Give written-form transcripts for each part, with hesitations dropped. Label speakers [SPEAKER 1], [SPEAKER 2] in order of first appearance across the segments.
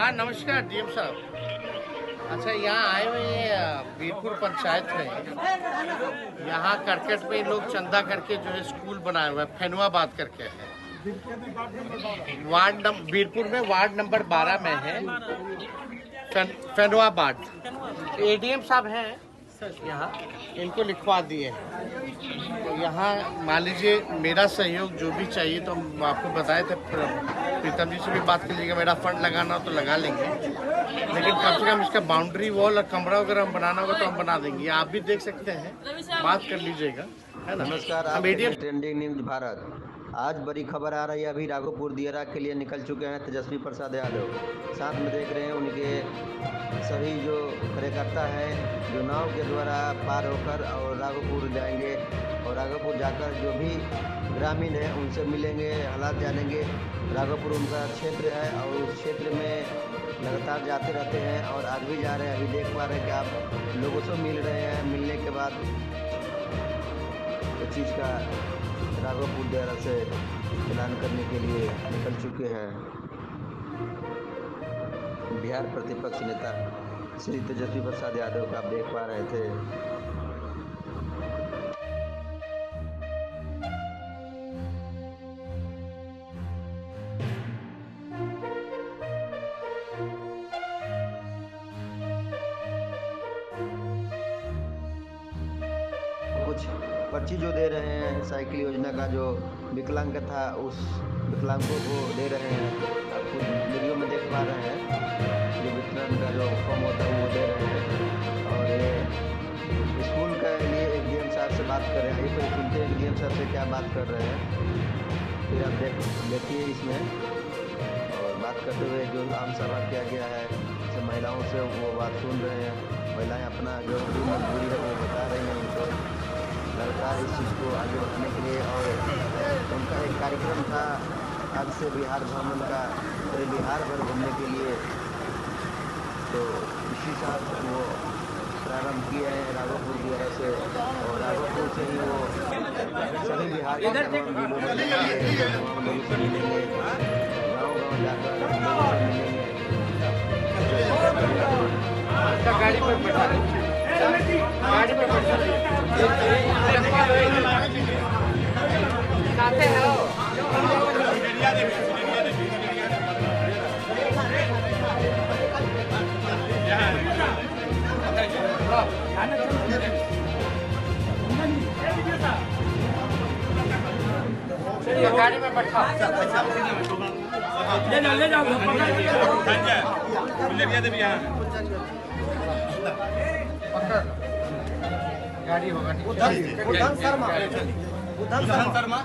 [SPEAKER 1] हाँ नमस्कार डीएम साहब। अच्छा यहाँ आए हुए हैं वीरपुर पंचायत में। यहाँ करकट में लोग चंदा करके जो है स्कूल बनाया हुआ है, फैनुआबाद करके है। वीरपुर में वार्ड नंबर 12 में है फैनुआबाद। एडीएम साहब हैं यहाँ, इनको लिखवा दिए हैं। तो यहाँ मान लीजिए मेरा सहयोग जो भी चाहिए तो हम आपको बताए थे, प्रीतम जी से भी बात कर लीजिएगा। मेरा फंड लगाना हो तो लगा लेंगे, लेकिन कम से कम इसका बाउंड्री वॉल और कमरा वगैरह हम बनाना होगा तो हम बना देंगे। आप भी देख सकते हैं, बात कर लीजिएगा, है ना।
[SPEAKER 2] नमस्कार, आप ट्रेंडिंग न्यूज भारत। आज बड़ी खबर आ रही है। अभी राघोपुर दियरा के लिए निकल चुके हैं तेजस्वी प्रसाद यादव। साथ में देख रहे हैं उनके सभी जो कार्यकर्ता हैं, जो नाव के द्वारा पार होकर और राघोपुर जाएंगे और राघोपुर जाकर जो भी ग्रामीण हैं उनसे मिलेंगे, हालात जानेंगे। राघोपुर उनका क्षेत्र है और उस क्षेत्र में लगातार जाते रहते हैं और आज भी जा रहे हैं। अभी देख पा रहे हैं कि आप लोगों से मिल रहे हैं। मिलने के बाद इस चीज़ का राघोपुर दियरा से ऐलान करने के लिए निकल चुके हैं बिहार प्रतिपक्ष नेता श्री तेजस्वी प्रसाद यादव का आप देख पा रहे थे। कुछ पर्ची जो दे रहे हैं साइकिल योजना का, जो विकलांग था उस विकलांगों को दे रहे हैं। आपको वीडियो में देख पा रहे हैं, जो विकलांग का जो फॉर्म होता है वो दे रहे हैं। और ये स्कूल के लिए एक डीएम साहब से बात कर रहे हैं। ये सुनते हैं कि डीएम साहब से क्या बात कर रहे हैं, फिर आप देखिए इसमें। और बात करते हुए जो आम सभा किया गया है, जैसे महिलाओं से वो बात सुन रहे हैं। महिलाएं अपना जो भी मजबूरी है वो बता रही हैं उनको, लगातार इस चीज़ को आगे बढ़ाने के लिए। और उनका एक कार्यक्रम था आज से बिहार भ्रमण का, पूरे बिहार भर घूमने के लिए। तो इसी साथ वो प्रारंभ किए हैं राघोपुर दियरा से, और राघोपुर से ही वो सभी बिहार के तमाम जिलों में जाएंगे, लोगों से मिलेंगे, गाँव जाकर लोगों से मिलेंगे।
[SPEAKER 1] गाड़ी पर बैठा गाड़ी पर गाड़ी में बैठा ले जाओ गाड़ी होगा। बुद्धन शर्मा बुद्धन शर्मा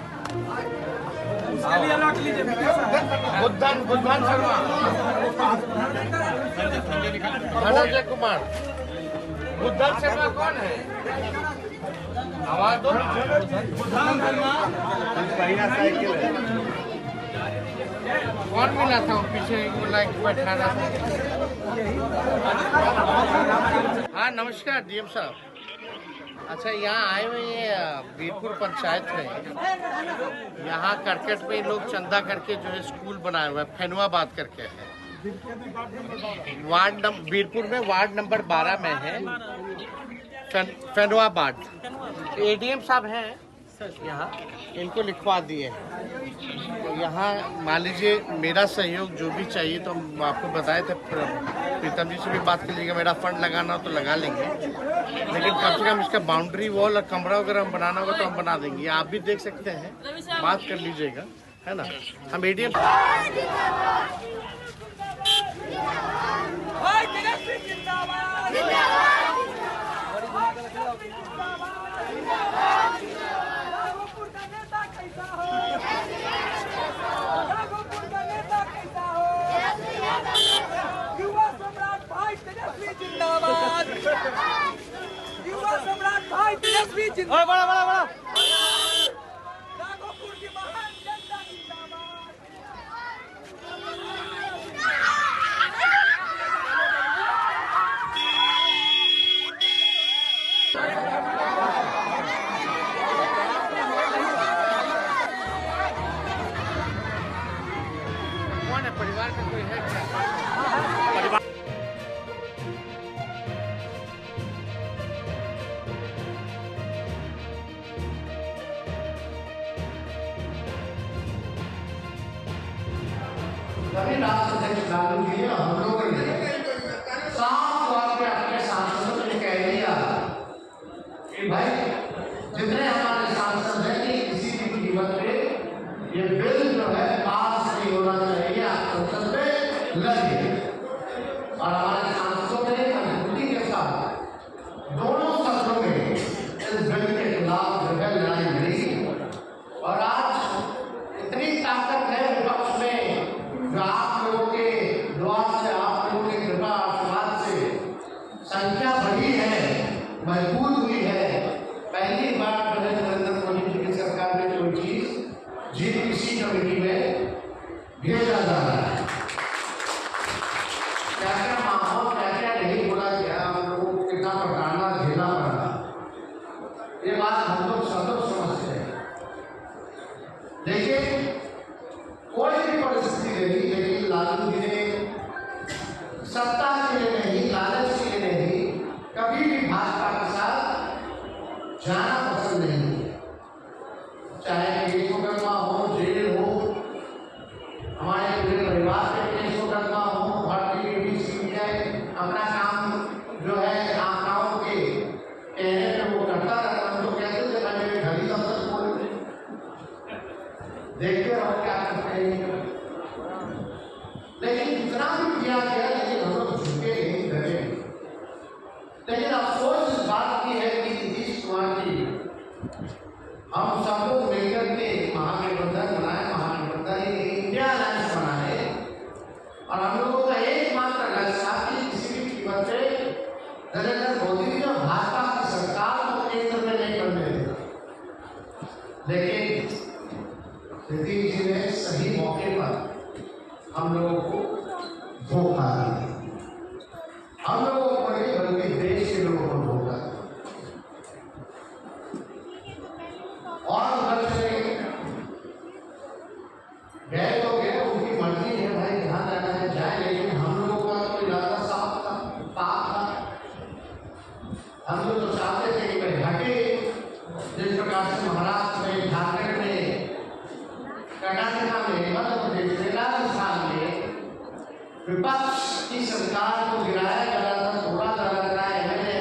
[SPEAKER 1] धनंजय कुमार। बुद्धन शर्मा कौन है? आवाज दो। बुद्धन शर्मा साइकिल है। कौन मिला था पीछे लाइक बैठा रहा था? हाँ नमस्कार डीएम साहब। अच्छा यहाँ आए हुए हैं वीरपुर पंचायत में। यहाँ करकट में लोग चंदा करके जो है स्कूल बनाया हुआ है, फैनुआबाद करके है। वीरपुर में वार्ड नंबर 12 में है फैनुआबाद। एडीएम साहब हैं यहाँ, इनको लिखवा दिए हैं। तो यहाँ मान लीजिए मेरा सहयोग जो भी चाहिए तो हम आपको बताए थे, प्रीतम जी से भी बात कर लीजिएगा। मेरा फंड लगाना हो तो लगा लेंगे, लेकिन कम से कम इसका बाउंड्री वॉल और कमरा वगैरह हम बनाना होगा तो हम बना देंगे। आप भी देख सकते हैं, बात कर लीजिएगा, है ना। हम एडीएम
[SPEAKER 3] युवा सम्राट भाई तेजस्वी जिंदाबाद। बड़ा बड़ा बड़ा राघोपुर की महान जनता जिंदाबाद।
[SPEAKER 1] कौन है परिवार का कोई है क्या? चाहिए। और हमारे सांसदों ने मजबूती के साथ दोनों सदनों में इस बिल के खिलाफ जो है लड़ाई लड़ी और आज इतनी ताकत है विपक्ष में जो आप लोगों के दुआ से, आप लोगों की कृपा आशीर्वाद से संख्या बढ़ी है, मजबूत हुई है। पहली बार नरेंद्र मोदी जी की सरकार में कोई चीज जीपीसी कमेटी में भेजा जा रहा है। क्या क्या माहौल, क्या क्या नहीं बोला गया, हम लोगों को कितना पटाना झेलना पड़ा, ये बात हम लोग सब लोग समझते हैं। लेकिन कोई भी परिस्थिति रही, लेकिन लालू जी ने सत्ता के लिए नहीं, लालच के लिए नहीं, कभी भी भाजपा के साथ जाना पसंद नहीं किया। चाहे केस मुकदमा हो, जेल हो, हमारे पूरे परिवार के केस मुकदमा हो, भारतीय अपना काम जो है आंकड़ों के कहने पे वो करता रहता। हम तो कहते थे मैं मेरे घर ही दफ्तर खोल देखते रहो क्या करते हैं। लेकिन इतना भी किया गया, लेकिन हम लोग झुके नहीं, डरे नहीं। लेकिन अफसोस इस बात की है कि नीतीश कुमार जी हम सब लोग मिलकर के महागठबंधन बनाए, महागठबंधन इंडिया अलायंस बनाए और हम लोगों का एकमात्र लक्ष्य था कि किसी भी कीमत पे नरेंद्र मोदी जी और भाजपा की सरकार को केंद्र में नहीं बनने देगा। लेकिन नीतीश जी ने सही मौके पर हम लोगों को धोखा दिया। हम लोगों को नहीं बल्कि देश के लोगों को धोखा दिया। और उधर से गए तो गए, उनकी मर्जी है भाई, ध्यान रखना है जाए, लेकिन हम लोगों का तो इरादा साफ था, पाप था। हम लोग तो चाहते थे कि भाई हटे, जिस प्रकार से महाराष्ट्र में, झारखंड में, कर्नाटक में, मध्य प्रदेश में, राजस्थान में विपक्ष की सरकार को गिराया जा रहा था, तोड़ा जा रहा था, एमएलए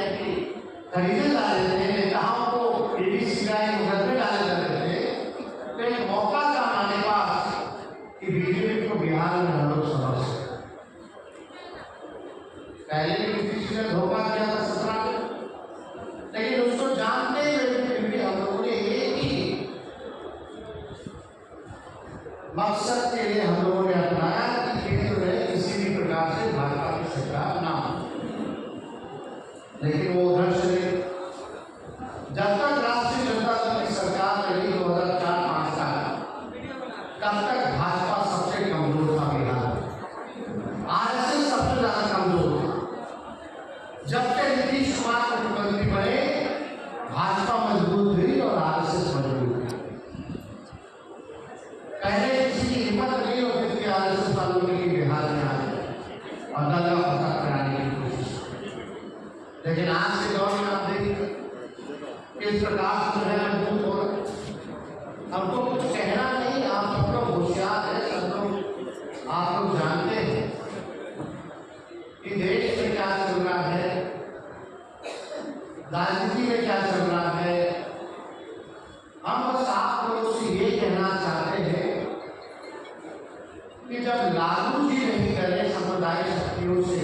[SPEAKER 1] खरीदे जा रहे थे, नेताओं को ईडी-सीबीआई मुकदमे डाले जा रहे थे। तो एक मौका था हमारे पास कि बीजेपी को बिहार में हम लोग समझ सकते। पहले भी नीतीश ने धोखा किया था 17 में, लेकिन उसको जानते हुए फिर भी हम लोगों ने एक ही मकसद के लिए हम लोगों ने अपनाया कि केंद्र में किसी भी प्रकार से भाजपा की सरकार ना हो। लेकिन वो उधर से जब तक राष्ट्रीय जनता दल की सरकार रही 2004-5 साल, तब तक भाजपा सबसे कमजोर था बिहार में, आरएसएस सबसे ज्यादा कमजोर था। जब से नीतीश कुमार मुख्यमंत्री बने, भाजपा मजबूत हुई और आरएसएस मजबूत हुई। पहले किसी की हिम्मत नहीं होती थी आरएसएस वालों की बिहार में आए और दंगा फसाद कराने की कोशिश, लेकिन आज के दौर में आप देखिए किस प्रकार से जो है मजबूत हो रहे। हमको कुछ कहना नहीं, आप सब लोग होशियार है, सब लोग आप लोग जानते हैं कि देश में क्या चल रहा है, राजनीति में क्या चल रहा है। हम बस आप लोगों से ये कहना चाहते हैं कि जब लालू जी नहीं करे सामुदायिक शक्तियों से,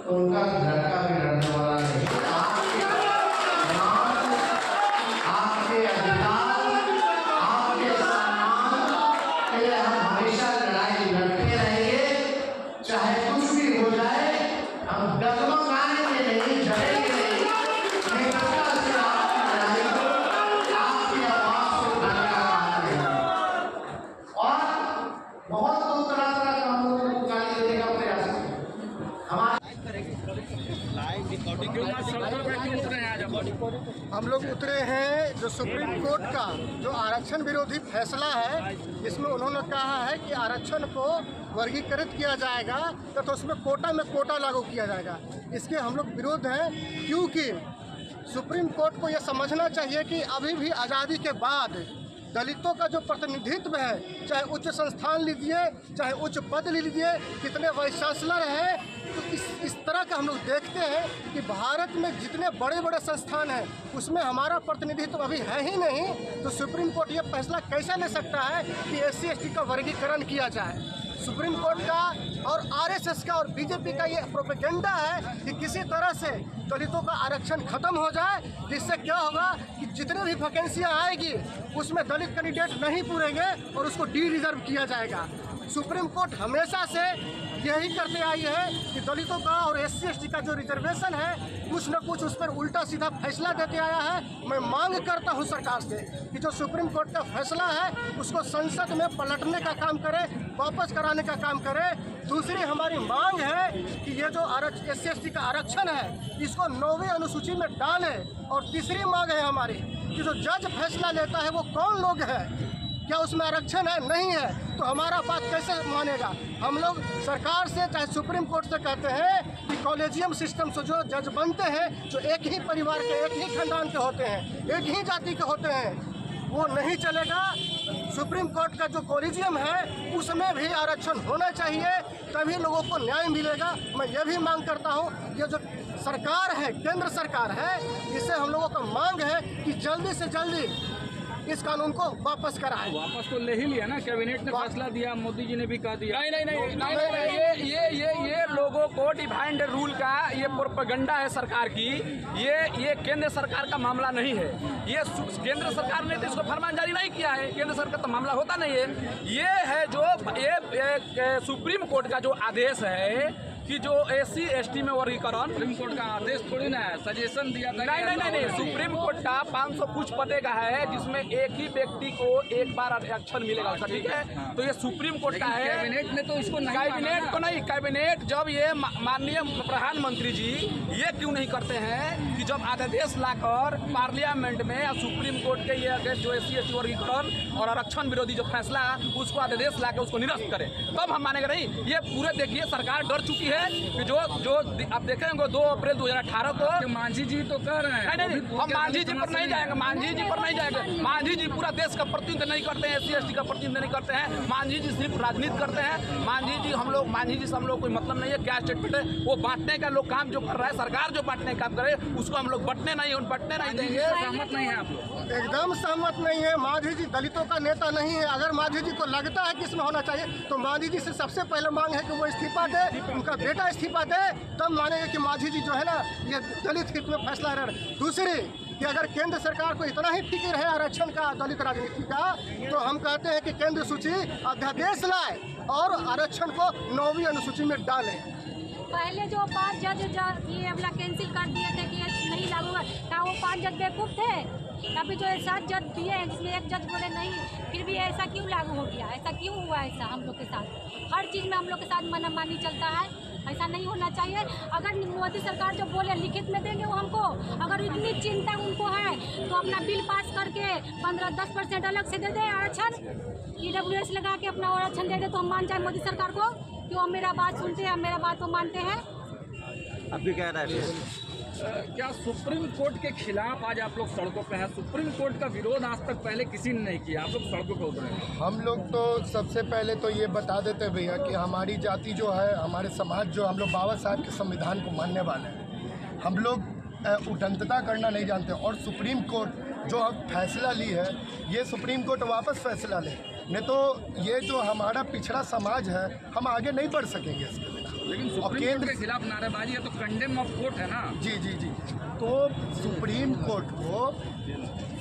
[SPEAKER 1] तो उनका लड़का भी लड़ने वाला नहीं। आपके अधिकार, आपके सम्मान के लिए हम हमेशा लड़ाई लड़ते रहेंगे, चाहे कुछ भी हो जाए। हम डगमगाएंगे नहीं, जलेंगे नहीं, निकटता से आपकी लड़ाई को, आपकी आवाज को उठाने का काम करेंगे। और बहुत लोग तरह तरह का हम लोगों को गाली देने का प्रयास करेंगे। हमारे
[SPEAKER 4] हम लोग उतरे हैं जो सुप्रीम कोर्ट का जो आरक्षण विरोधी फैसला है, इसमें उन्होंने कहा है कि आरक्षण को वर्गीकृत किया जाएगा तो उसमें कोटा में कोटा लागू किया जाएगा। इसके हम लोग विरोध हैं, क्योंकि सुप्रीम कोर्ट को यह समझना चाहिए कि अभी भी आज़ादी के बाद दलितों का जो प्रतिनिधित्व है, चाहे उच्च संस्थान लीजिए, चाहे उच्च पद लीजिए, कितने वाइस चांसलर हैं, तो इस तरह का हम लोग देखते हैं कि भारत में जितने बड़े बड़े संस्थान हैं उसमें हमारा प्रतिनिधित्व अभी है ही नहीं। तो सुप्रीम कोर्ट ये फैसला कैसे ले सकता है कि SC/ST का वर्गीकरण किया जाए? सुप्रीम कोर्ट का और RSS का और बीजेपी का ये प्रोपेगेंडा है कि किसी तरह से दलितों का आरक्षण खत्म हो जाए, जिससे क्या होगा कि जितने भी वैकेंसियाँ आएगी उसमें दलित कैंडिडेट नहीं पूरेंगे और उसको डी रिजर्व किया जाएगा। सुप्रीम कोर्ट हमेशा से यही करते आई है कि दलितों का और SC/ST का जो रिजर्वेशन है कुछ न कुछ उस पर उल्टा सीधा फैसला देते आया है। मैं मांग करता हूं सरकार से कि जो सुप्रीम कोर्ट का फैसला है उसको संसद में पलटने का काम करे, वापस कराने का काम करे। दूसरी हमारी मांग है कि ये जो SC/ST का आरक्षण है इसको 9वीं अनुसूची में डालें। और तीसरी मांग है हमारी कि जो जज फैसला लेता है वो कौन लोग हैं, क्या उसमें आरक्षण है, नहीं है, तो हमारा बात कैसे मानेगा? हम लोग सरकार से चाहे सुप्रीम कोर्ट से कहते हैं कि कॉलेजियम सिस्टम से जो जज बनते हैं, जो एक ही परिवार के, एक ही खानदान के होते हैं, एक ही जाति के होते हैं, वो नहीं चलेगा। सुप्रीम कोर्ट का जो कॉलेजियम है उसमें भी आरक्षण होना चाहिए, तभी लोगों को न्याय मिलेगा। मैं ये भी मांग करता हूँ, ये जो सरकार है, केंद्र सरकार है, इससे हम लोगों का मांग है कि जल्दी से जल्दी इस कानून को वापस कराएं।
[SPEAKER 5] वापस तो ले ही लिया ना, कैबिनेट ने फैसला दिया, मोदी जी ने भी कह दिया।
[SPEAKER 3] नहीं, ये लोगों को डिवाइड रूल का ये प्रोपेगेंडा है सरकार की। ये केंद्र सरकार का मामला नहीं है। ये केंद्र सरकार ने तो इसको फरमान जारी नहीं किया है, केंद्र सरकार का मामला होता नहीं है। ये है जो ये सुप्रीम कोर्ट का जो आदेश है कि जो SC/ST में वर्गीकरण,
[SPEAKER 5] सुप्रीम कोर्ट का आदेश थोड़ी ना है, सजेशन दिया था।
[SPEAKER 3] नहीं, सुप्रीम कोर्ट का 500 कुछ पदे का है जिसमें एक ही व्यक्ति को एक बार आरक्षण मिलेगा उसका, ठीक है। तो ये सुप्रीम कोर्ट का है,
[SPEAKER 5] कैबिनेट ने तो इसको नहीं,
[SPEAKER 3] कैबिनेट को नहीं, कैबिनेट जब ये माननीय प्रधानमंत्री जी ये क्यों नहीं करते हैं कि जब अध्यादेश लाकर पार्लियामेंट में या सुप्रीम कोर्ट के ये जो SC/ST वर्गीकरण और आरक्षण विरोधी जो फैसला उसको अध्यादेश लाकर उसको निरस्त करें, तब हम मानेंगे। नहीं, ये पूरे देखिए सरकार डर चुकी है कि जो आप देखेंगे 2 अप्रैल 2018 को
[SPEAKER 5] मांझी जी तो कर रहे हैं।
[SPEAKER 3] नहीं, हम मांझी जी पर नहीं जाएंगे, मांझी जी पर नहीं जाएंगे। मांझी जी पूरा देश का प्रतिनिधित्व नहीं करते हैं, SC/ST का प्रतिनिधित्व नहीं करते हैं। मांझी जी सिर्फ राजनीति करते हैं। मांझी जी से हम लोग कोई मतलब नहीं है। क्या स्टेटमेंट है वो बांटने का लोग काम जो कर रहा है, सरकार जो बांटने का काम करे उसको हम लोग बटने नहीं देंगे।
[SPEAKER 5] सहमत नहीं है आप लोग?
[SPEAKER 4] एकदम सहमत नहीं है। मांझी जी दलितों का नेता नहीं है। अगर मांझी जी को लगता है कि इसमें होना चाहिए तो मांझी जी से सबसे पहले मांग है कि वो इस्तीफा दे, उनका बेटा इस्तीफा दे, तब मानेंगे कि मांझी जी जो है ना ये दलित हित में फैसला रहे। दूसरी कि अगर केंद्र सरकार को इतना ही फिक्र है आरक्षण का, दलित राजनीति का, तो हम कहते हैं कि केंद्र सूची अध्यादेश लाए और आरक्षण को 9वीं अनुसूची में डालें।
[SPEAKER 6] पहले जो 5 जज ये वाला कैंसिल कर दिए थे कि ये नहीं लागू है, क्या वो 5 जज बेवकूफ़ थे? अभी जो 7 जज दिए हैं जिसमें एक जज बोले नहीं, फिर भी ऐसा क्यों लागू हो गया? ऐसा क्यों हुआ? ऐसा हम लोग के साथ हर चीज़ में हम लोग के साथ मनमानी चलता है, ऐसा नहीं होना चाहिए। अगर मोदी सरकार जो बोले लिखित में देंगे वो हमको, अगर इतनी चिंता उनको है तो अपना बिल पास करके 15-10% अलग से दे दे आरक्षण, EWS लगा के अपना आरक्षण दे दे तो हम मान जाए मोदी सरकार को कि वो मेरा बात सुनते हैं, मेरा बात वो मानते हैं।
[SPEAKER 2] अब भी कह रहा है
[SPEAKER 5] क्या सुप्रीम कोर्ट के खिलाफ आज आप लोग सड़कों पे हैं? सुप्रीम कोर्ट का विरोध आज तक पहले किसी ने नहीं किया, आप लोग सड़कों पे उतरे हैं।
[SPEAKER 4] हम लोग तो सबसे पहले तो ये बता देते भैया कि हमारी जाति जो है, हमारे समाज जो, हम लोग बाबा साहब के संविधान को मानने वाले हैं। हम लोग उटंकता करना नहीं जानते। और सुप्रीम कोर्ट जो अब फैसला ली है, ये सुप्रीम कोर्ट वापस फैसला ले, नहीं तो ये जो हमारा पिछड़ा समाज है हम आगे नहीं बढ़ सकेंगे इसके बिना।
[SPEAKER 5] लेकिन सुप्रीम कोर्ट के खिलाफ नारेबाजी है तो कंडेम ऑफ कोर्ट है ना।
[SPEAKER 4] जी। तो सुप्रीम कोर्ट को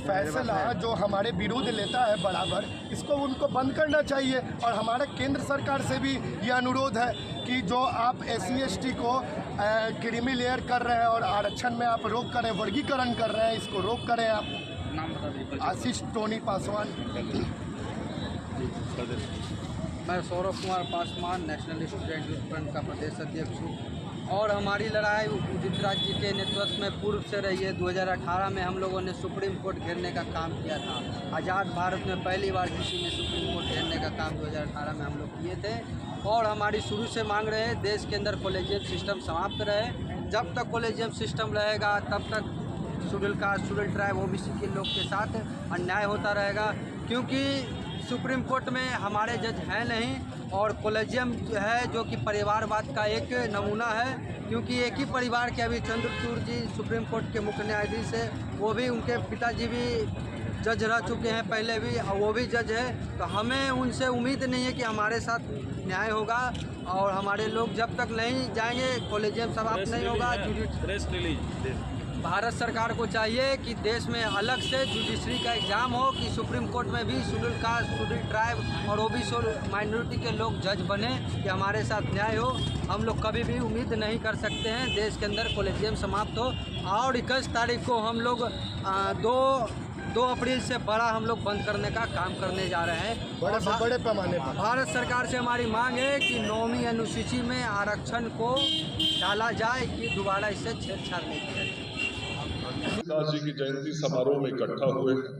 [SPEAKER 4] फैसला जो हमारे विरुद्ध लेता है बराबर, इसको उनको बंद करना चाहिए। और हमारे केंद्र सरकार से भी ये अनुरोध है कि जो आप SC/ST को क्रीमी लेयर कर रहे हैं और आरक्षण में आप रोक करें, वर्गीकरण कर रहे हैं, इसको रोक करें। आप
[SPEAKER 5] नाम बता दीजिए।
[SPEAKER 4] आशीष टोनी पासवान।
[SPEAKER 7] मैं Saurabh Kumar Paswan national student youth front का प्रदेश अध्यक्ष हूँ। और हमारी लड़ाई उदित राज जी के नेतृत्व में पूर्व से रही है। 2018 में हम लोगों ने सुप्रीम कोर्ट घेरने का काम किया था। आज़ाद भारत में पहली बार किसी ने सुप्रीम कोर्ट घेरने का काम 2018 में हम लोग किए थे। और हमारी शुरू से मांग रहे हैं देश के अंदर कॉलेजियम सिस्टम समाप्त रहे। जब तक कॉलेजियम सिस्टम रहेगा तब तक schedule caste, schedule tribe, OBC के लोग के साथ अन्याय होता रहेगा। क्योंकि सुप्रीम कोर्ट में हमारे जज हैं नहीं और कॉलेजियम है जो कि परिवारवाद का एक नमूना है, क्योंकि एक ही परिवार के अभी चंद्रचूड़ जी सुप्रीम कोर्ट के मुख्य न्यायाधीश है, वो भी उनके पिताजी भी जज रह चुके हैं पहले भी और वो भी जज है। तो हमें उनसे उम्मीद नहीं है कि हमारे साथ न्याय होगा और हमारे लोग जब तक नहीं जाएंगे, कॉलेजियम समाप्त नहीं होगा। भारत सरकार को चाहिए कि देश में अलग से जुडिशरी का एग्ज़ाम हो कि सुप्रीम कोर्ट में भी शेड्यूल कास्ट, शेड्यूल ट्राइब और ओबीसी माइनॉरिटी के लोग जज बने कि हमारे साथ न्याय हो। हम लोग कभी भी उम्मीद नहीं कर सकते हैं देश के अंदर कॉलेजियम समाप्त हो। और 21 तारीख को हम लोग 2 अप्रैल से बड़ा हम लोग बंद करने का काम करने जा रहे हैं।
[SPEAKER 4] बड़े पैमाने पर
[SPEAKER 7] भारत सरकार से हमारी मांग है कि 9वीं अनुसूची में आरक्षण को डाला जाए कि दोबारा इससे छेड़छाड़ नहीं किया जाए।
[SPEAKER 8] तुलसीदास जी की जयंती समारोह में इकट्ठा हुए हैं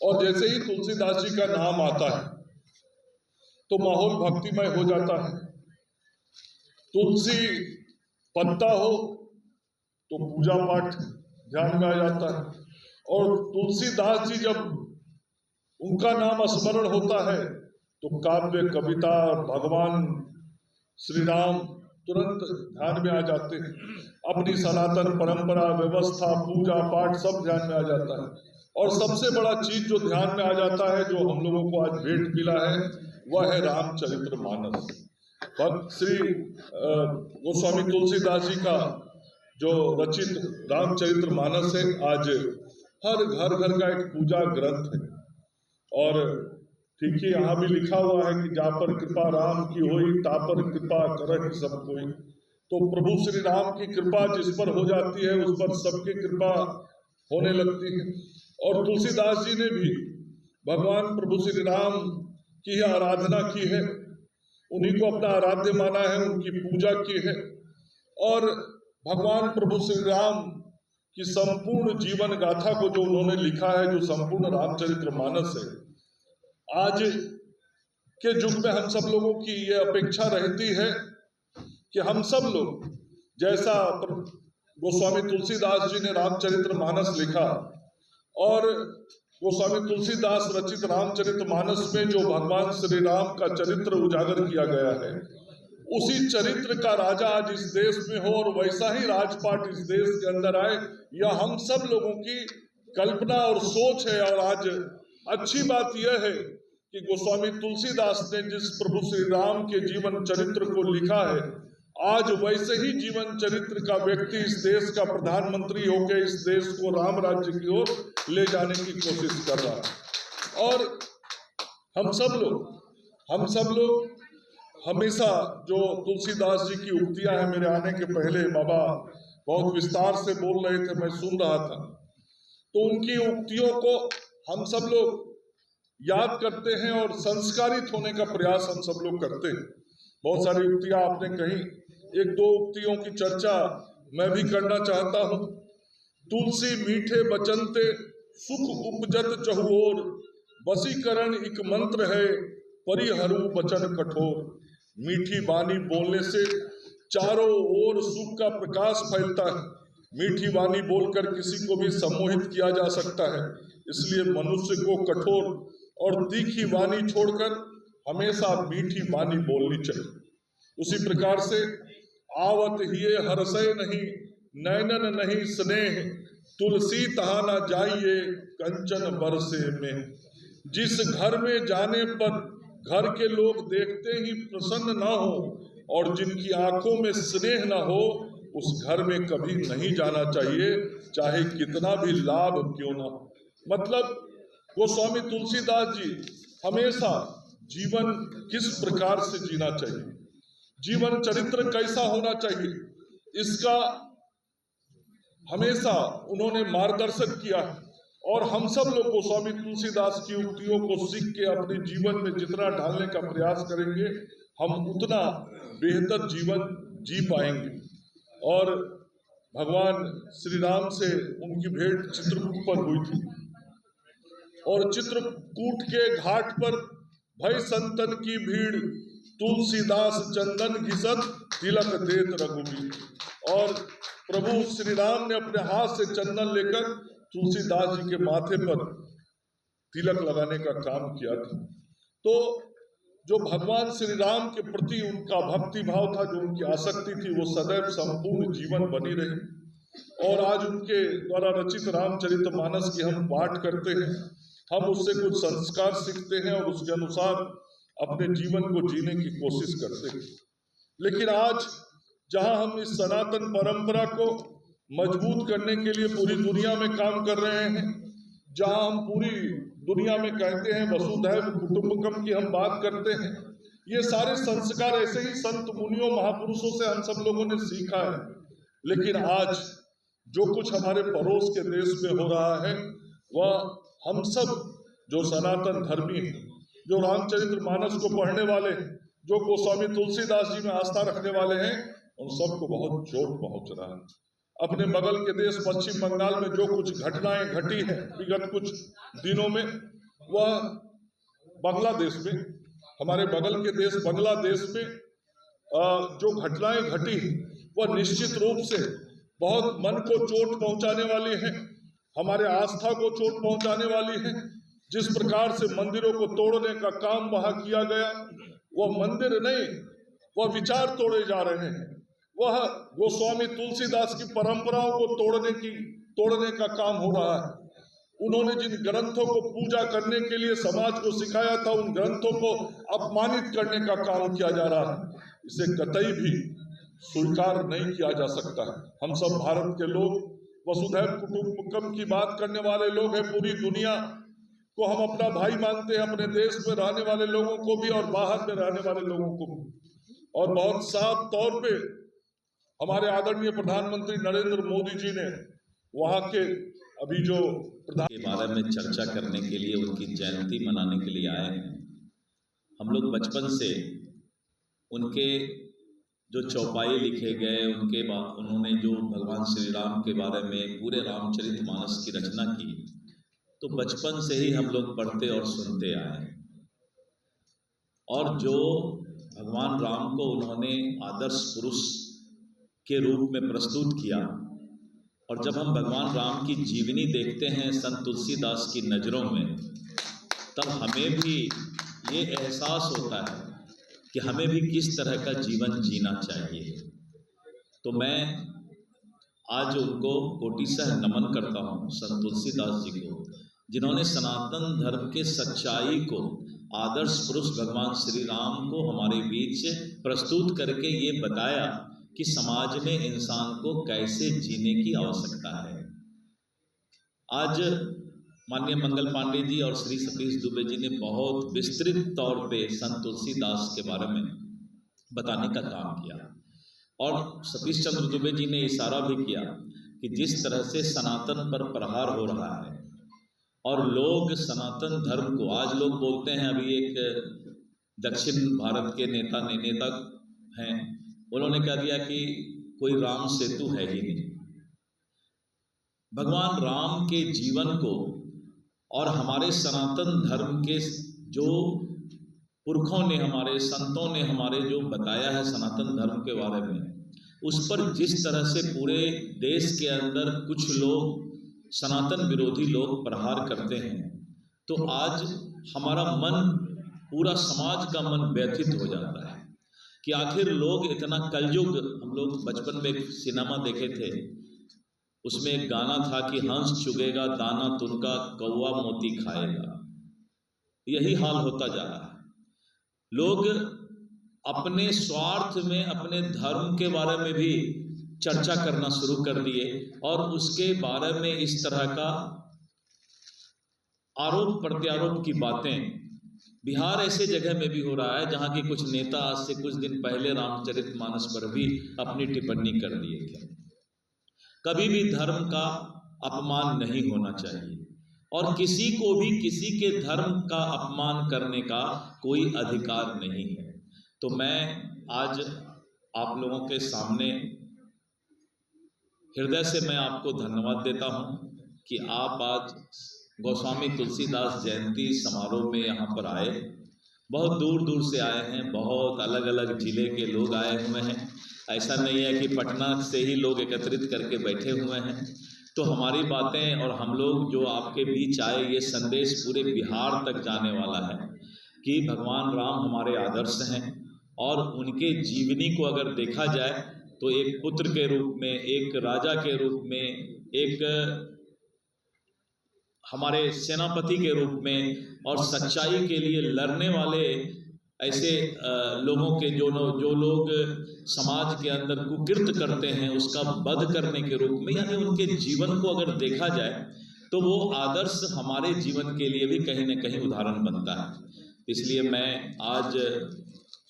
[SPEAKER 8] और जैसे ही तुलसीदास जी का नाम आता है तो माहौल भक्तिमय हो जाता है। तुलसी पत्ता हो तो पूजा पाठ ध्यान में आ जाता है और तुलसीदास जी जब उनका नाम स्मरण होता है तो काव्य, कविता, भगवान श्री राम तुरंत ध्यान में आ जाते हैं। अपनी सनातन परंपरा, व्यवस्था, पूजा पाठ सब ध्यान में आ जाता है। और सबसे बड़ा चीज जो ध्यान में आ जाता है, जो हम लोगों को आज भेंट मिला है, वह है रामचरितमानस। भक्त श्री गोस्वामी तुलसीदास जी का जो रचित रामचरितमानस है, आज हर घर घर का एक पूजा ग्रंथ है। और ठीक ही यहाँ भी लिखा हुआ है कि जा पर कृपा राम की होई, ता पर कृपा करहि सब कोई। तो प्रभु श्री राम की कृपा जिस पर हो जाती है उस पर सबकी कृपा होने लगती है। और तुलसीदास जी ने भी भगवान प्रभु श्री राम की आराधना की है, उन्हीं को अपना आराध्य माना है, उनकी पूजा की है। और भगवान प्रभु श्री राम की संपूर्ण जीवन गाथा को जो उन्होंने लिखा है, जो संपूर्ण रामचरितमानस है, आज के युग में हम सब लोगों की ये अपेक्षा रहती है कि हम सब लोग, जैसा गोस्वामी तुलसीदास जी ने रामचरितमानस लिखा और गोस्वामी तुलसीदास रचित रामचरितमानस में जो भगवान श्री राम का चरित्र उजागर किया गया है, उसी चरित्र का राजा आज इस देश में हो और वैसा ही राजपाट इस देश के अंदर आए, यह हम सब लोगों की कल्पना और सोच है। और आज अच्छी बात यह है कि गोस्वामी तुलसीदास ने जिस प्रभु श्री राम के जीवन चरित्र को लिखा है, आज वैसे ही जीवन चरित्र का व्यक्ति इस देश का प्रधानमंत्री होकर इस देश को राम राज्य की ओर ले जाने की कोशिश कर रहा है। और हम सब लोग हमेशा जो तुलसीदास जी की उक्तियां हैं, मेरे आने के पहले बाबा बहुत विस्तार से बोल रहे थे, मैं सुन रहा था, तो उनकी उक्तियों को हम सब लोग याद करते हैं और संस्कारित होने का प्रयास हम सब लोग करते हैं। बहुत सारी उक्तियां आपने कही, 1-2 उक्तियों की चर्चा मैं भी करना चाहता हूँ। तुलसी मीठे बचनते सुख उपजत चहुओर, वशीकरण एक मंत्र है परिहरू वचन कठोर। मीठी वाणी बोलने से चारों ओर सुख का प्रकाश फैलता है। मीठी वाणी बोलकर किसी को भी सम्मोहित किया जा सकता है, इसलिए मनुष्य को कठोर और तीखी वाणी छोड़कर हमेशा मीठी वाणी बोलनी चाहिए। उसी प्रकार से आवत हिये हर्षय नहीं, नैनन नहीं स्नेह, तुलसी तहा न जाइए कंचन बरसे में। जिस घर में जाने पर घर के लोग देखते ही प्रसन्न ना हो और जिनकी आंखों में स्नेह ना हो, उस घर में कभी नहीं जाना चाहिए, चाहे कितना भी लाभ क्यों ना हो। मतलब गोस्वामी तुलसीदास जी हमेशा जीवन किस प्रकार से जीना चाहिए, जीवन चरित्र कैसा होना चाहिए, इसका हमेशा उन्होंने मार्गदर्शन किया है। और हम सब लोग गोस्वामी तुलसीदास की उक्तियों को सीख के अपने जीवन में जितना ढालने का प्रयास करेंगे, हम उतना बेहतर जीवन जी पाएंगे। और भगवान श्री राम से उनकी भेंट चित्रकूट पर हुई थी और चित्रकूट के घाट पर भय संतन की भीड़, तुलसीदास चंदन घिसत तिलक देत रघुबीर। और प्रभु श्री राम ने अपने हाथ से चंदन लेकर तुलसीदास जी के माथे पर तिलक लगाने का काम किया था। तो जो भगवान श्री राम के प्रति उनका भक्ति भाव था, जो उनकी आसक्ति थी, वो सदैव संपूर्ण जीवन बनी रही। और आज उनके द्वारा रचित रामचरितमानस की हम पाठ करते हैं, हम उससे कुछ संस्कार सीखते हैं और उसके अनुसार अपने जीवन को जीने की कोशिश करते हैं। लेकिन आज जहां हम इस सनातन परंपरा को मजबूत करने के लिए पूरी दुनिया में काम कर रहे हैं, जहां हम पूरी दुनिया में कहते हैं वसुधैव कुटुंबकम की हम बात करते हैं, ये सारे संस्कार ऐसे ही संत मुनियों महापुरुषों से हम सब लोगों ने सीखा है। लेकिन आज जो कुछ हमारे पड़ोस के देश में हो रहा है, वह हम सब जो सनातन धर्मी हैं, जो रामचरितमानस को पढ़ने वाले हैं, जो गोस्वामी तुलसीदास जी में आस्था रखने वाले हैं, उन सबको बहुत चोट पहुंच रहा है। अपने बगल के देश पश्चिम बंगाल में जो कुछ घटनाएं घटी हैं विगत कुछ दिनों में, वह बांग्लादेश में, हमारे बगल के देश बांग्लादेश में जो घटनाएं घटी वह निश्चित रूप से बहुत मन को चोट पहुंचाने वाली है, हमारे आस्था को चोट पहुंचाने वाली है। जिस प्रकार से मंदिरों को तोड़ने का काम वहां किया गया, वह मंदिर नहीं, वह विचार तोड़े जा रहे हैं। वह गोस्वामी तुलसीदास की परंपराओं को तोड़ने का काम हो रहा है। उन्होंने जिन ग्रंथों को पूजा करने के लिए समाज को सिखाया था, उन ग्रंथों को अपमानित करने का काम किया जा रहा है। इसे कतई भी स्वीकार नहीं किया जा सकता है। हम सब भारत के लोग, वसुधैव कुटुंबकम की बात करने वाले लोग हैं। पूरी दुनिया को हम अपना भाई मानते हैं, अपने देश में रहने वाले लोगों को भी और बाहर में रहने वाले लोगों को भी। और बहुत साफ तौर पे हमारे आदरणीय प्रधानमंत्री नरेंद्र मोदी जी ने वहाँ के अभी जो प्रधान
[SPEAKER 9] के बारे में चर्चा करने के लिए, उनकी जयंती मनाने के लिए आए हैं। हम लोग बचपन से उनके जो चौपाई लिखे गए, उन्होंने जो भगवान श्री राम के बारे में पूरे रामचरितमानस की रचना की, तो बचपन से ही हम लोग पढ़ते और सुनते आए। और जो भगवान राम को उन्होंने आदर्श पुरुष के रूप में प्रस्तुत किया, और जब हम भगवान राम की जीवनी देखते हैं संत तुलसीदास की नज़रों में, तब हमें भी ये एहसास होता है कि हमें भी किस तरह का जीवन जीना चाहिए। तो मैं आज उनको कोटिशः नमन करता हूँ, संत तुलसीदास जी को, जिन्होंने सनातन धर्म के सच्चाई को, आदर्श पुरुष भगवान श्री राम को हमारे बीच प्रस्तुत करके ये बताया कि समाज में इंसान को कैसे जीने की आवश्यकता है। आज माननीय मंगल पांडे जी और श्री सतीश दुबे जी ने बहुत विस्तृत तौर पे संत तुलसीदास के बारे में बताने का काम किया, और सतीश चंद्र दुबे जी ने इशारा भी किया कि जिस तरह से सनातन पर प्रहार हो रहा है और लोग सनातन धर्म को, आज लोग बोलते हैं, अभी एक दक्षिण भारत के नेता हैं, उन्होंने कह दिया कि कोई राम सेतु है ही नहीं। भगवान राम के जीवन को और हमारे सनातन धर्म के जो पुरखों ने, हमारे संतों ने हमारे जो बताया है सनातन धर्म के बारे में, उस पर जिस तरह से पूरे देश के अंदर कुछ लोग सनातन विरोधी लोग प्रहार करते हैं, तो आज हमारा मन, पूरा समाज का मन व्यथित हो जाता है कि आखिर लोग इतना कलयुग। हम लोग बचपन में एक सिनेमा देखे थे, उसमें एक गाना था कि हंस चुगेगा दाना तुनका, कौवा मोती खाएगा। यही हाल होता जा रहा है। लोग अपने स्वार्थ में अपने धर्म के बारे में भी चर्चा करना शुरू कर दिए, और उसके बारे में इस तरह का आरोप प्रत्यारोप की बातें बिहार ऐसे जगह में भी हो रहा है जहां की कुछ नेता आज से कुछ दिन पहले रामचरितमानस पर भी अपनी टिप्पणी कर दिए थे। कभी भी धर्म का अपमान नहीं होना चाहिए, और किसी को भी किसी के धर्म का अपमान करने का कोई अधिकार नहीं है। तो मैं आज आप लोगों के सामने हृदय से मैं आपको धन्यवाद देता हूं कि आप आज गोस्वामी तुलसीदास जयंती समारोह में यहाँ पर आए। बहुत दूर दूर से आए हैं, बहुत अलग अलग जिले के लोग आए हुए हैं। ऐसा नहीं है कि पटना से ही लोग एकत्रित करके बैठे हुए हैं। तो हमारी बातें और हम लोग जो आपके बीच आए, ये संदेश पूरे बिहार तक जाने वाला है कि भगवान राम हमारे आदर्श हैं और उनके जीवनी को अगर देखा जाए तो एक पुत्र के रूप में, एक राजा के रूप में, एक हमारे सेनापति के रूप में और सच्चाई के लिए लड़ने वाले ऐसे लोगों के जो लोग समाज के अंदर कुकृत्य करते हैं उसका वध करने के रूप में, यानी उनके जीवन को अगर देखा जाए तो वो आदर्श हमारे जीवन के लिए भी कहीं न कहीं उदाहरण बनता है। इसलिए मैं आज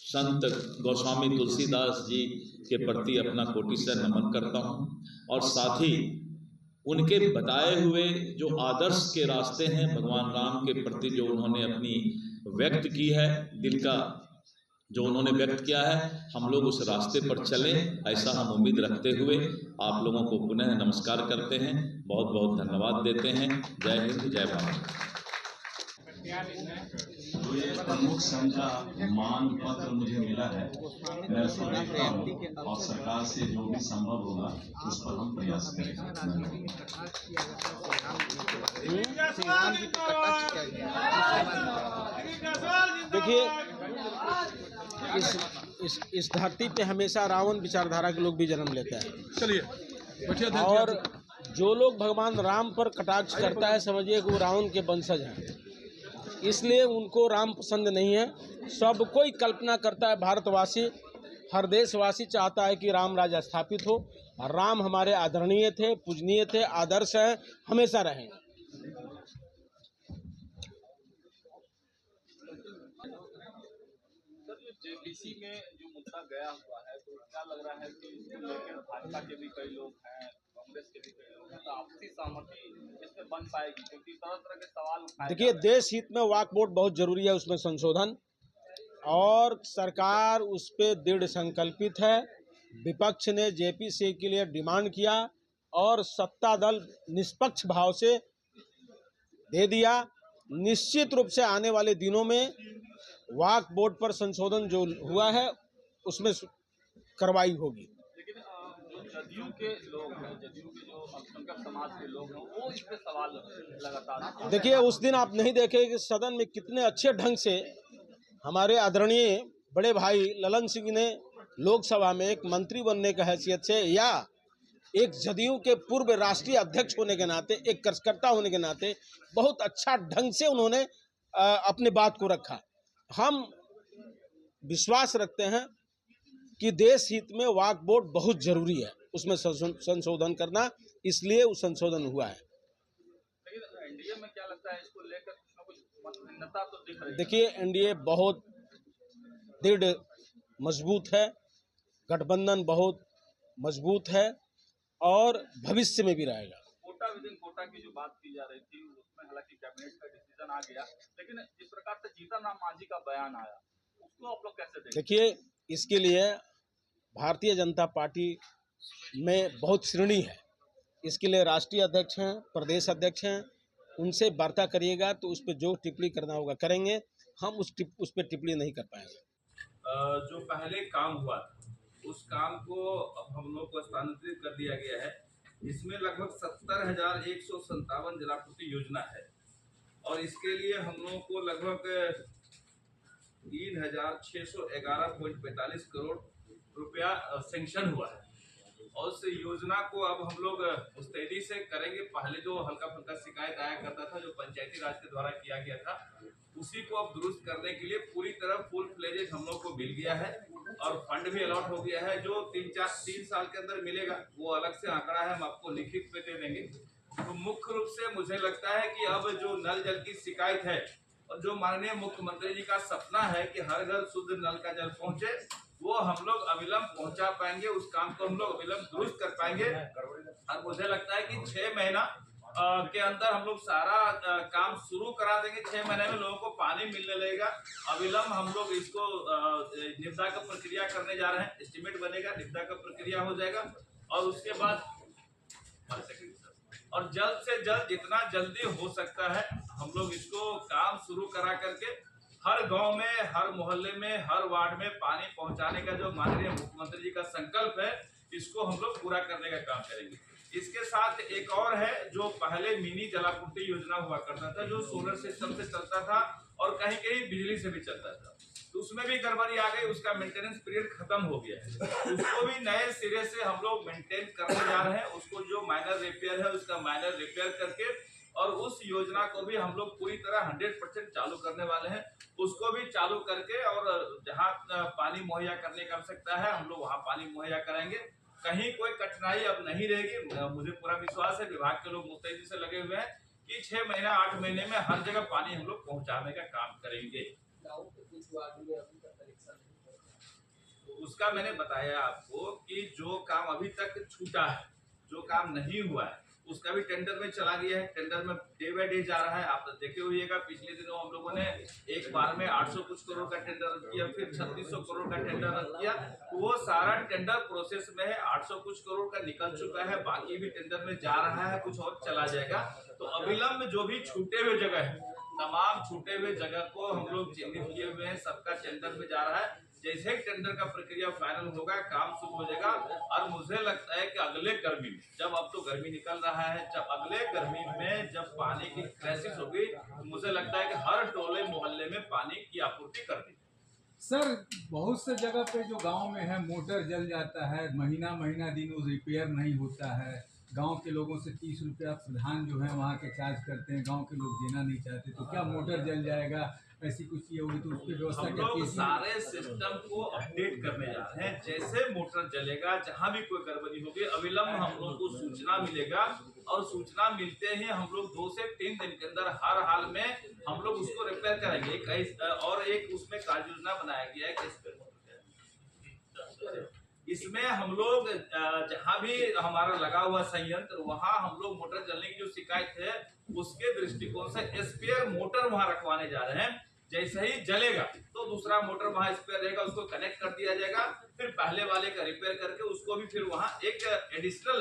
[SPEAKER 9] संत गोस्वामी तुलसीदास जी के प्रति अपना कोटि से नमन करता हूँ और साथ ही उनके बताए हुए जो आदर्श के रास्ते हैं भगवान राम के प्रति जो उन्होंने अपनी व्यक्त की है, दिल का जो उन्होंने व्यक्त किया है, हम लोग उस रास्ते पर चलें, ऐसा हम उम्मीद रखते हुए आप लोगों को पुनः नमस्कार करते हैं, बहुत बहुत धन्यवाद देते हैं। जय हिंद, जय भारत।
[SPEAKER 10] तो ये प्रमुख समझा मान पत्र मुझे मिला है, मैं उसको देखता हूँ और सरकार से जो भी संभव होगा उस पर हम प्रयास करेंगे।
[SPEAKER 11] देखिए, इस धरती पे हमेशा रावण विचारधारा के लोग भी जन्म लेते हैं।
[SPEAKER 3] चलिए,
[SPEAKER 11] और जो लोग भगवान राम पर कटाक्ष करता है समझिए कि वो रावण के वंशज हैं, इसलिए उनको राम पसंद नहीं है। सब कोई कल्पना करता है, भारतवासी, हर देशवासी चाहता है कि राम राज्य स्थापित हो। राम हमारे आदरणीय थे, पूजनीय थे, आदर्श हैं, हमेशा रहेंगे।
[SPEAKER 5] जेपीसी में जो मुद्दा गया हुआ है, तो क्या लग रहा है कि इसको लेकर भाजपा के भी कई लोग हैं, कांग्रेस के भी कई लोग हैं, तो आपसी सहमति इसमें बन पाएगी? क्योंकि तरह तरह के सवाल उठाए।
[SPEAKER 11] देखिए, देश हित में वक्फ बोर्ड बहुत जरूरी है, उसमें संशोधन, और सरकार उस पर दृढ़ संकल्पित है। विपक्ष ने जेपीसी के लिए डिमांड किया और सत्ता दल निष्पक्ष भाव से दे दिया। निश्चित रूप से आने वाले दिनों में वक्फ बोर्ड पर संशोधन जो हुआ है उसमें कार्रवाई होगी।
[SPEAKER 5] लेकिन जो जदयू के लोग हैं, जदयू के जो अल्पसंख्यक समाज के लोग हैं, वो इस पे सवाल लगातार।
[SPEAKER 11] देखिए, उस दिन आप नहीं देखे कि सदन में कितने अच्छे ढंग से हमारे आदरणीय बड़े भाई ललन सिंह ने लोकसभा में एक मंत्री बनने की हैसियत से या एक जदयू के पूर्व राष्ट्रीय अध्यक्ष होने के नाते, एक कार्यकर्ता होने के नाते बहुत अच्छा ढंग से उन्होंने अपनी बात को रखा। हम विश्वास रखते हैं कि देश हित में वक्फ बोर्ड बहुत जरूरी है, उसमें संशोधन करना, इसलिए वो संशोधन हुआ है।
[SPEAKER 5] लेकिन एनडीए में क्या लगता है इसको लेकर कुछ न कुछ मतभिन्नता तो दिख रही है?
[SPEAKER 11] देखिए, एनडीए बहुत दृढ़ मजबूत है, गठबंधन बहुत मजबूत है और भविष्य में भी रहेगा।
[SPEAKER 5] कोटा विद इन कोटा की जो बात की जा रही थी उसमें हालांकि कैबिनेट का डिसीजन आ गया, लेकिन जिस प्रकार से जीतन राम मांझी का बयान आया उसको आप लोग कैसे देखते?
[SPEAKER 11] देखिए, इसके लिए भारतीय जनता पार्टी में बहुत श्रेणी है। इसके लिए राष्ट्रीय अध्यक्ष हैं, प्रदेश अध्यक्ष हैं, उनसे वार्ता करिएगा तो उस पर जो टिप्पणी करना होगा करेंगे। हम उस पर टिप्पणी नहीं कर पाएंगे।
[SPEAKER 12] जो पहले काम हुआ उस काम को अब हम लोग को स्थानांतरित कर दिया गया है। इसमें लगभग 70,157 जलापूर्ति योजना है और इसके लिए हम लोगों को लगभग 3,611.45 करोड़ रुपया सैंक्शन हुआ है और उस योजना को अब हम लोग मुस्तैदी से करेंगे। पहले जो हल्का फुल्का शिकायत आया करता था जो पंचायती राज के द्वारा किया गया था, उसी को अब दुरुस्त करने के लिए पूरी तरह फुल फ्लेजेज हम लोग को मिल गया है और फंड भी अलॉट हो गया है। जो 3 साल के अंदर मिलेगा वो अलग से आंकड़ा है, हम आपको लिखित पे दे देंगे। तो मुख्य रूप से मुझे लगता है कि अब जो नल जल की शिकायत है और जो माननीय मुख्यमंत्री जी का सपना है कि हर घर शुद्ध नल का जल पहुंचे, वो हम लोग अविलंब पहुंचा पाएंगे। उस काम को हम लोग अविलंब दुरुस्त कर पाएंगे और मुझे लगता है कि 6 महीना के अंदर हम लोग सारा काम शुरू करा देंगे। 6 महीने में लोगों को पानी मिलने लगेगा। अविलंब हम लोग इसको निविदा का प्रक्रिया करने जा रहे हैं। एस्टिमेट बनेगा, निविदा का प्रक्रिया हो जाएगा और उसके बाद और जल्द से जल्द जितना जल्दी हो सकता है हम लोग इसको काम शुरू करा करके हर गांव में, हर मोहल्ले में, हर वार्ड में पानी पहुंचाने का जो माननीय मुख्यमंत्री जी का संकल्प है, इसको हम लोग पूरा करने का काम करेंगे। इसके साथ एक और है, जो पहले मिनी जलापूर्ति योजना हुआ करता था, जो सोलर सिस्टम से चलता था और कहीं कहीं बिजली से भी चलता था, तो उसमें भी गड़बड़ी आ गई, उसका मेंटेनेंस पीरियड खत्म हो गया है। उसको भी नए सिरे से हम लोग मेंटेन करने जा रहे हैं। उसको जो माइनर रिपेयर है उसका माइनर रिपेयर करके, और उस योजना को भी हम लोग पूरी तरह 100% चालू करने वाले हैं। उसको भी चालू करके, और जहाँ पानी मुहैया करने की आवश्यकता है हम लोग वहाँ पानी मुहैया कराएंगे। कहीं कोई कठिनाई अब नहीं रहेगी। मुझे पूरा विश्वास है, विभाग के लोग मुस्तैदी से लगे हुए हैं कि 6 महीना 8 महीने में हर जगह पानी हम लोग पहुँचाने का काम करेंगे। उसका मैंने बताया आपको कि जो काम अभी तक छूटा है, जो काम नहीं हुआ है, उसका भी टेंडर में चला गया है। टेंडर में डे बाय डे जा रहा है। आप देखे हुएगा, पिछले दिनों हम लोगों ने एक बार में 800 कुछ करोड़ का टेंडर रद्द किया, फिर 3600 करोड़ का टेंडर रद्द किया। वो सारा टेंडर प्रोसेस में है। 800 कुछ करोड़ का निकल चुका है, बाकी भी टेंडर में जा रहा है, कुछ और चला जाएगा। तो अविलंब जो भी छूटे हुए जगह है, तमाम छूटे हुए जगह को हम लोग चिन्हित किए हुए हैं, सबका टेंडर में जा रहा है। जैसे ही टेंडर का प्रक्रिया फाइनल होगा, काम शुरू हो जाएगा। और मुझे लगता है कि अगले गर्मी में, जब अब तो गर्मी निकल रहा है, जब अगले गर्मी में जब पानी की क्राइसिस होगी, मुझे लगता है कि हर टोले मोहल्ले में पानी की आपूर्ति कर दी।
[SPEAKER 13] सर, बहुत से जगह पे जो गांव में है मोटर जल जाता है, महीना महीना दिन वो रिपेयर नहीं होता है। गांव के लोगों से 30 रुपया प्रधान जो है वहाँ के चार्ज करते हैं, गांव के लोग देना नहीं चाहते। तो क्या मोटर जल जाएगा, ऐसी कुछ चीज होगी तो उसकी व्यवस्था
[SPEAKER 12] हम लोग सारे सिस्टम को अपडेट करने जा रहे हैं। जैसे मोटर जलेगा, जहाँ भी कोई गड़बड़ी होगी, अविलंब हम लोग को सूचना मिलेगा, और सूचना मिलते ही हम लोग 2 से 3 दिन के अंदर हर हाल में हम लोग उसको रिपेयर करेंगे। और एक उसमें कार्य योजना बनाया गया है। इसमें हम लोग जहाँ भी हमारा लगा हुआ संयंत्र, वहाँ हम लोग मोटर जलने की जो शिकायत है उसके दृष्टिकोण से स्पेयर मोटर वहाँ रखवाने जा रहे हैं। जैसे ही जलेगा तो दूसरा मोटर वहाँ स्पेयर रहेगा, उसको कनेक्ट कर दिया जाएगा। फिर पहले वाले का रिपेयर करके उसको भी फिर वहाँ एक एडिशनल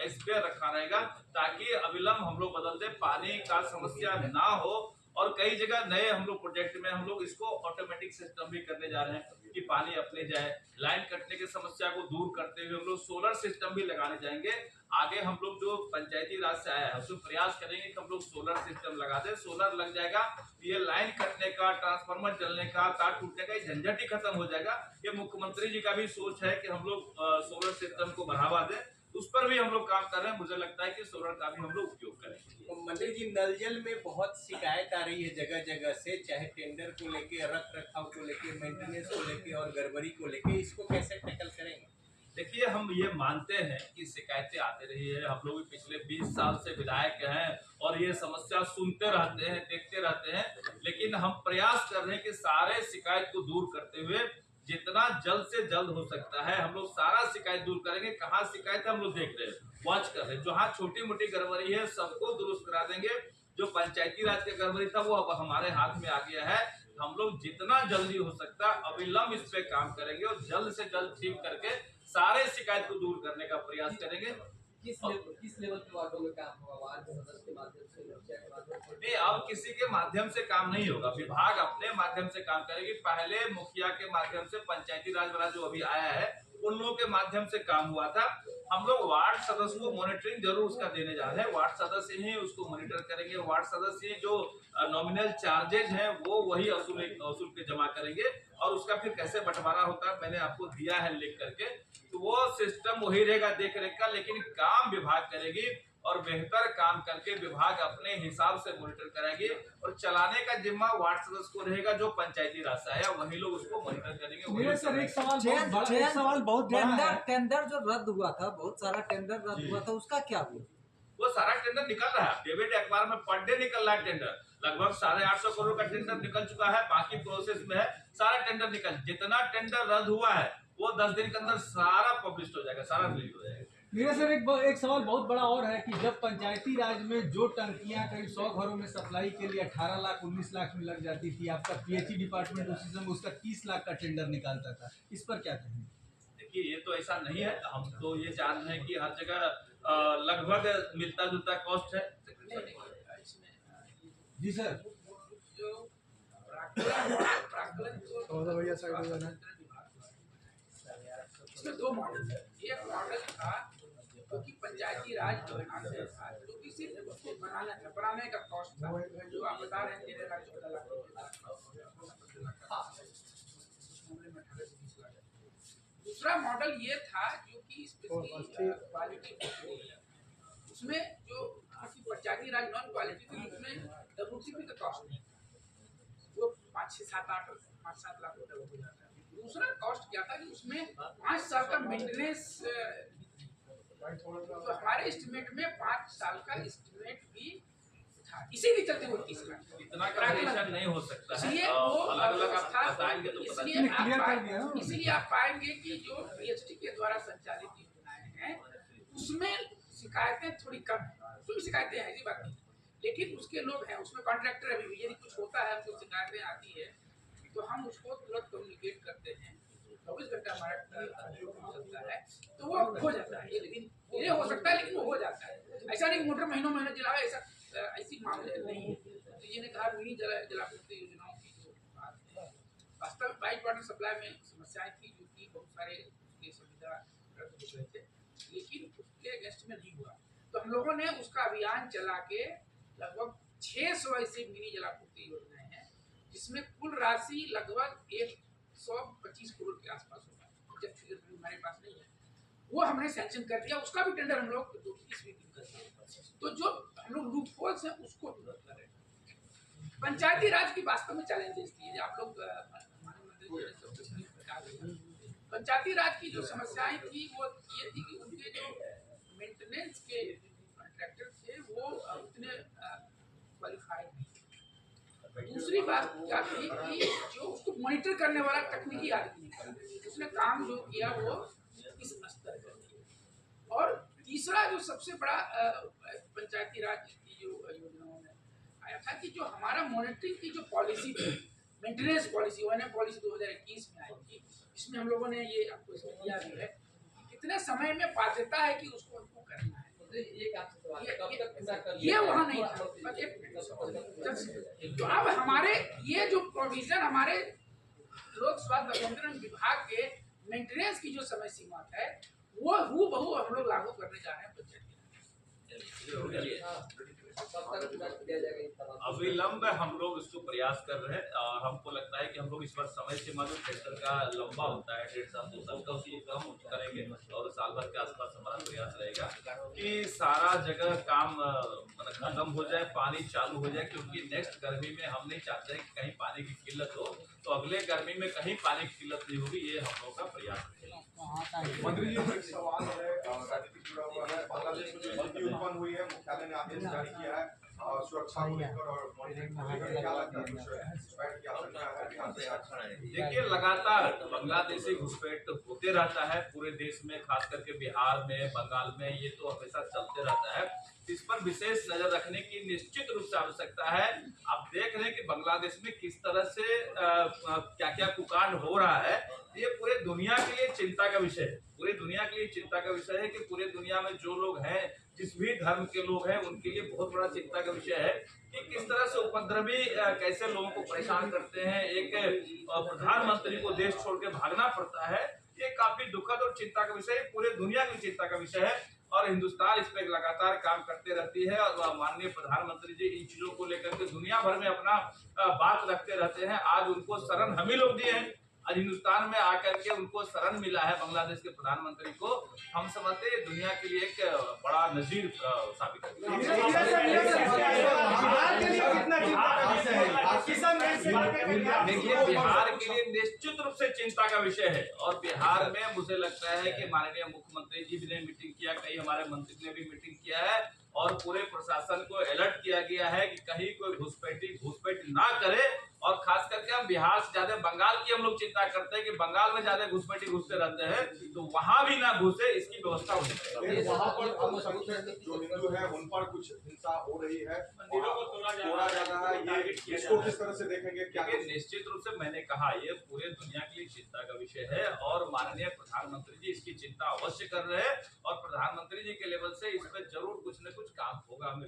[SPEAKER 12] स्पेयर रखा रहेगा, ताकि अविलंब हम लोग बदलते पानी का समस्या ना हो। और कई जगह नए हम लोग प्रोजेक्ट में हम लोग इसको ऑटोमेटिक सिस्टम भी करने जा रहे हैं कि पानी अपने जाए। लाइन कटने की समस्या को दूर करते हुए हम लोग सोलर सिस्टम भी लगाने जाएंगे। आगे हम लोग जो पंचायती राज से आया है उसमें प्रयास करेंगे कि हम लोग सोलर सिस्टम लगा दें। सोलर लग जाएगा, ये लाइन कटने का, ट्रांसफार्मर जलने का, तार टूटने का झंझट ही खत्म हो जाएगा। ये मुख्यमंत्री जी का भी सोच है कि हम लोग सोलर सिस्टम को बढ़ावा दें। उस पर भी हम लोग काम कर रहे हैं। मुझे लगता है कि सोलर का भी हम लोग उपयोग करेंगे।
[SPEAKER 14] तो मंत्री जी, नल जल में बहुत शिकायत आ रही है जगह जगह से, चाहे टेंडर को लेके, रख रखाव को लेके, मेंटेनेंस को लेके और गड़बड़ी को लेके, इसको कैसे टैकल करेंगे?
[SPEAKER 12] देखिए, हम ये मानते हैं कि शिकायतें आती रही है। हम लोग भी पिछले 20 साल से विधायक हैं और ये समस्या सुनते रहते हैं, देखते रहते हैं। लेकिन हम प्रयास कर रहे हैं कि सारे शिकायत को दूर करते हुए जितना जल्द से जल्द हो सकता है हम लोग सारा शिकायत दूर करेंगे। कहाँ शिकायत हम लोग देख रहे हैं, वॉच कर रहे हैं। जहाँ छोटी मोटी गड़बड़ी है सबको दुरुस्त करा देंगे। जो पंचायती राज का गड़बड़ी था वो अब हमारे हाथ में आ गया है। हम लोग जितना जल्दी हो सकता है अविलंब इस पे काम करेंगे और जल्द से जल्द ठीक करके सारे शिकायत को दूर करने का प्रयास करेंगे।
[SPEAKER 14] किस लेवल के वार्डों में काम होगा? वार्ड सदस्य के माध्यम से, मुखिया के माध्यम से?
[SPEAKER 12] नहीं, अब किसी के माध्यम से काम नहीं होगा। विभाग अपने माध्यम से काम करेगी। पहले मुखिया के माध्यम से, पंचायती राज वाला जो अभी आया है उन लोगों के माध्यम से काम हुआ था। हम लोग वार्ड सदस्य को मॉनिटरिंग जरूर उसका देने जा रहे हैं। वार्ड सदस्य ही उसको मॉनिटर करेंगे। वार्ड सदस्य जो नॉमिनल चार्जेज हैं वो वही वसूल के जमा करेंगे और उसका फिर कैसे बंटवारा होता है मैंने आपको दिया है लिख करके। तो वो सिस्टम वही रहेगा देख रेख का, लेकिन काम विभाग करेगी और बेहतर काम करके विभाग अपने हिसाब से मॉनिटर कराएगी और चलाने का जिम्मा वार्ड सदस्य को रहेगा जो पंचायती राज से आया, वही लोग उसको मॉनिटर करेंगे।
[SPEAKER 13] सर, एक सवाल बहुत
[SPEAKER 14] टेंडर जो रद्द हुआ था, बहुत सारा टेंडर रद्द हुआ था, उसका क्या हुआ?
[SPEAKER 12] वो सारा टेंडर निकल रहा है। डेबिट अखबार में पर डे निकल रहा है टेंडर। लगभग 850 करोड़ का टेंडर निकल चुका है, बाकी प्रोसेस में है। सारा टेंडर निकल, जितना टेंडर रद्द हुआ है वो 10 दिन के अंदर सारा पब्लिश हो जाएगा, सारा रिलीज हो जाएगा।
[SPEAKER 13] मेरा सर एक सवाल बहुत बड़ा और है कि जब पंचायती राज में जो टंकियां करीब 100 घरों में सप्लाई के लिए 18 लाख 19 लाख में लग जाती थी, आपका पीएचई डिपार्टमेंट उसी समय उसका 30 लाख का टेंडर निकालता था, इस पर क्या कहेंगे?
[SPEAKER 12] देखिए, ये तो ऐसा नहीं है। हम तो ये जान रहे हैं कि हर जगह लगभग मिलता जुलता कॉस्ट है।
[SPEAKER 13] जी सर, भैया साइड हो जाना।
[SPEAKER 15] इसमें 2 मॉडल है। एक मॉडल था क्योंकि पंचायती
[SPEAKER 3] राज जो किसी उसको बनाने का कॉस्ट था जो आप बता रहे हैं 13 लाख 14 लाख। दूसरा मॉडल ये था जो कि क्वालिटी उसमें जो पंचायती राज नॉन क्वालिटी थी उसमें WTP का कॉस्ट नहीं वो 5-7 लाख रुपए हो जाता है। दूसरा कॉस्ट क्या था कि उसमें 5 साल का मेंटेनेंस, तो हमारे एस्टिमेट में 5 साल का एस्टिमेट भी था, इसीलिए चलते वो 30 लाख
[SPEAKER 5] इतना कैलकुलेशन नहीं हो सकता है।
[SPEAKER 3] इसलिए वो
[SPEAKER 5] अलग-अलग आप बताएंगे तो पता चलेगा।
[SPEAKER 3] इसलिए आप पाएंगे कि जो BHT के द्वारा संचालित योजनाएं हैं उसमें शिकायतें थोड़ी कम है, उसमें शिकायतें हैं, ऐसी बात नहीं, लेकिन उसके लोग हैं, उसमें कॉन्ट्रैक्टर अभी भी यदि कुछ होता है हमको शिकायतें आती है तो हम उसको तुरंत कम्युनिकेट करते हैं, 24 घंटा हमारा चलता है तो वो हो जाता है। लेकिन ये हो सकता है लेकिन वो हो जाता है, ऐसा नहीं मोटर महीनों महीने जलावे, ऐसी मामले नहीं है। तो ये ने कहा मिनी जलापूर्ति योजनाओं की जो बात है, वास्तव में पाइप वाटर सप्लाई में समस्याएं थी जो कि बहुत सारे सुविधा रद्द हो गए थे, लेकिन उसके अगेंस्ट में नहीं हुआ। तो हम लोगों ने उसका अभियान चला के लगभग 600 ऐसी मिनी जलापूर्ति योजनाएं हैं जिसमें कुल राशि लगभग 125 करोड़ के आसपास होगा, जब फिगर हमारे पास नहीं है, वो हमने सैंक्शन कर दिया। उसका भी टेंडर हम लोग 2-3 वीक कर दिया। तो जो हम लोग लूप होल्स हैं उसको दूर कर रहे हैं। पंचायती राज की वास्तव में चैलेंजेस थी, आप लोग पंचायती राज की जो समस्याएं थी वो ये थी कि उनके जो मेंटेनेंस के कॉन्ट्रैक्टर थे वो उतने क्वालिफाइड नहीं। दूसरी बात क्या थी कि जो उसको मॉनिटर करने वाला तकनीकी आदमी नहीं, उसने काम जो किया वो इस स्तर पर किया। और तीसरा जो सबसे बड़ा पंचायती राज की जो योजनाओं में आया था कि जो हमारा मॉनिटरिंग की जो पॉलिसी थी, मेंटेनेंस पॉलिसी, पॉलिसी 2021 में आई थी, इसमें हम लोगों ने ये आपको इसमें दिया भी है कि कितने समय में बाध्यता है कि उसको हमको करना है। ये वहाँ नहीं था। तो अब हमारे ये जो प्रोविजन हमारे लोक स्वास्थ्य अभियंत्रण विभाग के मेंटेनेंस की जो समय सीमा है वो हूबहू हम लोग लागू करने जा रहे हैं
[SPEAKER 5] अविलंब हम लोग इसको प्रयास कर रहे हैं और हमको लगता है कि हम लोग इस बार समय सीमा जो टेंडर का लंबा होता है 1.5 साल 2 साल का उसको कम करेंगे और साल भर के आसपास हमारा प्रयास रहेगा कि सारा जगह काम खत्म हो जाए, पानी चालू हो जाए, क्योंकि नेक्स्ट गर्मी में हम नहीं चाहते कि कहीं पानी की किल्लत हो, तो अगले गर्मी में कहीं पानी की किल्लत नहीं होगी, ये हम लोग का प्रयास रहेगा।
[SPEAKER 15] मंत्री जी एक सवाल है राजनीति जुड़ा हुआ है, बांग्लादेश में जो स्थिति उत्पन्न हुई है, मुख्यालय ने आदेश जारी किया है सुरक्षा को लेकर और मॉनिटरिंग को लेकर, क्या लगता है घुसपैठ की आशंका है बिहार से?
[SPEAKER 5] देखिए लगातार बांग्लादेशी घुसपैठ होते रहता है पूरे देश में, खास करके बिहार में, बंगाल में, ये तो हमेशा चलते रहता है। इस पर विशेष नजर रखने की निश्चित रूप से आवश्यकता है। आप देख रहे हैं कि बांग्लादेश में किस तरह से क्या क्या कुकांड हो रहा है, ये पूरे दुनिया के लिए चिंता का विषय है। पूरे दुनिया के लिए चिंता का विषय है कि पूरे दुनिया में जो लोग हैं, जिस भी धर्म के लोग हैं, उनके लिए बहुत बड़ा चिंता का विषय है कि किस तरह से उपद्रवी कैसे लोगों को परेशान करते हैं। एक प्रधानमंत्री को देश छोड़ के भागना पड़ता है, ये काफी दुखद और चिंता का विषय है, पूरे दुनिया की चिंता का विषय है और हिंदुस्तान इस पर लगातार काम करते रहती है। और माननीय प्रधानमंत्री जी इन चीजों को लेकर के दुनिया भर में अपना बात रखते रहते हैं। आज उनको शरण हम ही लोग दिए हैं, आज हिंदुस्तान में आकर के उनको शरण मिला है बांग्लादेश के प्रधानमंत्री को। हम समझते हैं दुनिया के लिए एक बड़ा नजीर साबित है। देखिए बिहार के लिए निश्चित रूप से चिंता का विषय है और बिहार में मुझे लगता है कि माननीय मुख्यमंत्री जी ने मीटिंग किया, कई हमारे मंत्री ने भी मीटिंग किया है और पूरे प्रशासन को अलर्ट किया गया है कि कहीं कोई घुसपैठ ना करे। और खास करके हम बिहार से ज्यादा बंगाल की हम लोग चिंता करते हैं कि बंगाल में ज्यादा घुसपैठी घुसते रहते हैं, तो वहां भी ना घुसे, इसकी व्यवस्था होनी चाहिए।
[SPEAKER 15] वहाँ पर जो हिंदू है उन पर कुछ हिंसा हो रही है, मंदिरों को तोड़ा जा रहा है, ये इसको किस तरह से देखेंगे? क्या
[SPEAKER 5] निश्चित रूप से मैंने कहा ये पूरे दुनिया के लिए चिंता का विषय है और माननीय प्रधानमंत्री जी इसकी चिंता अवश्य कर रहे हैं और प्रधानमंत्री जी के लेवल से इस पर जरूर कुछ न कुछ काम होगा। हमें